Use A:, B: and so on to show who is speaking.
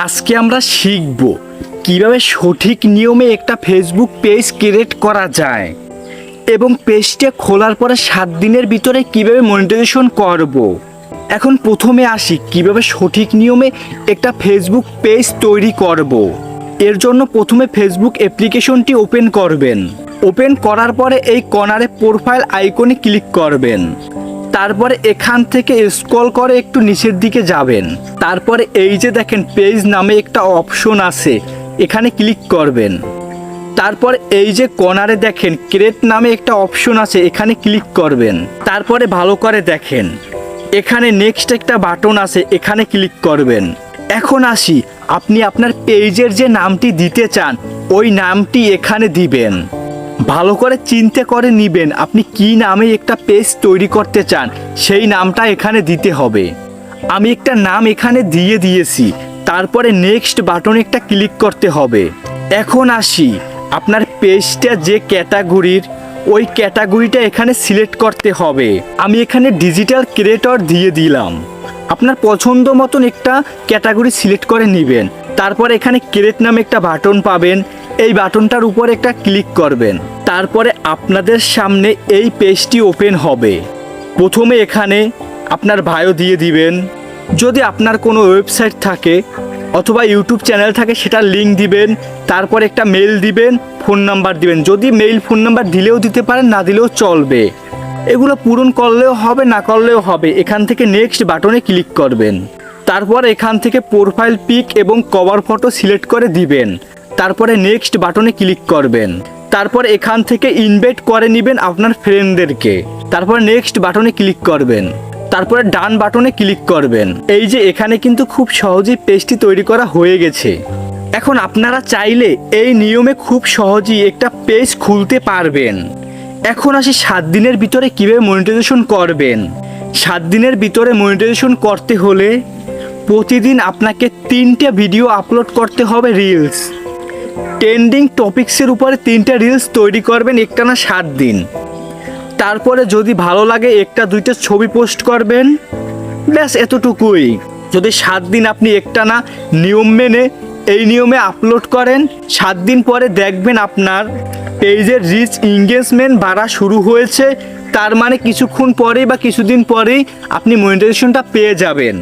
A: আজকে আমরা শিখব কিভাবে সঠিক নিয়মে একটা ফেসবুক পেজ ক্রিয়েট করা যায় এবং পেজটা খোলার পরে 7 দিনের ভিতরে কিভাবে মনিটাইজেশন করব। এখন প্রথমে আসি কিভাবে সঠিক নিয়মে একটা ফেসবুক পেজ তৈরি করব। এর জন্য প্রথমে ফেসবুক অ্যাপ্লিকেশনটি ওপেন করবেন। ওপেন করার পরে এই কর্নারে প্রোফাইল আইকনে ক্লিক করবেন। তারপরে এখান থেকে স্ক্রল করে একটু নিচের দিকে যাবেন। তারপরে এই যে দেখেন পেজ নামে একটা অপশন আছে, এখানে ক্লিক করবেন। তারপর এই যে কর্নারে দেখেন ক্রিয়েট নামে একটা অপশন আছে, এখানে ক্লিক করবেন। তারপরে ভালো করে দেখেন এখানে নেক্সট একটা বাটন আছে, এখানে ক্লিক করবেন। এখন আসি আপনি আপনার পেজের যে নামটি দিতে চান ওই নামটি এখানে দিবেন। ভালো করে চিন্তা করে নেবেন আপনি কি নামে একটা পেজ তৈরি করতে চান, সেই নামটা এখানে দিতে হবে। আমি একটা নাম এখানে দিয়ে দিয়েছি। তারপরে নেক্সট বাটনে একটা ক্লিক করতে হবে। এখন আসি আপনার পেজটা যে ক্যাটাগরির ওই ক্যাটাগরিটা এখানে সিলেক্ট করতে হবে। আমি এখানে ডিজিটাল ক্রিয়েটর দিয়ে দিলাম। আপনার পছন্দ মতন একটা ক্যাটাগরি সিলেক্ট করে নেবেন। তারপর এখানে ক্রিয়েট নামে একটা বাটন পাবেন, এই বাটনটার উপর একটা ক্লিক করবেন। তারপরে আপনাদের সামনে এই পেজটি ওপেন হবে। প্রথমে এখানে আপনার বায়ো দিয়ে দিবেন। যদি আপনার কোনো ওয়েবসাইট থাকে অথবা ইউটিউব চ্যানেল থাকে সেটার লিঙ্ক দিবেন। তারপর একটা মেল দিবেন, ফোন নাম্বার দিবেন। যদি মেইল ফোন নাম্বার দিলেও দিতে পারেন, না দিলেও চলবে। এগুলো পূরণ করলেও হবে, না করলেও হবে। এখান থেকে নেক্সট বাটনে ক্লিক করবেন। তারপর এখান থেকে প্রোফাইল পিক এবং কভার ফটো সিলেক্ট করে দিবেন। তারপরে নেক্সট বাটনে ক্লিক করবেন। তারপর এখান থেকে ইনভাইট করে নেবেন আপনার ফ্রেন্ডদেরকে। তারপর নেক্সট বাটনে ক্লিক করবেন। তারপরে ডান বাটনে ক্লিক করবেন। এই যে এখানে কিন্তু খুব সহজেই পেজটি তৈরি করা হয়ে গেছে। এখন আপনারা চাইলে এই নিয়মে খুব সহজেই একটা পেজ খুলতে পারবেন। এখন আসি 7 দিনের ভিতরে কীভাবে মনিটাইজেশন করবেন। 7 দিনের ভিতরে মনিটাইজেশন করতে হলে প্রতিদিন আপনাকে 3টে ভিডিও আপলোড করতে হবে, রিলস। ট্রেন্ডিং টপিক্সের উপরে 3টে রিলস তৈরি করবেন একটানা 7 দিন। তারপরে যদি ভালো লাগে 1-2টা ছবি পোস্ট করবেন, ব্যাস এতটুকুই। যদি 7 দিন আপনি একটানা নিয়ম মেনে এই নিয়মে আপলোড করেন, 7 দিন পরে দেখবেন আপনার পেজের রিচ এঙ্গেজমেন্ট বাড়া শুরু হয়েছে। তার মানে কিছুক্ষণ পরেই বা কিছুদিন পরেই আপনি মনিটাইজেশনটা পেয়ে যাবেন।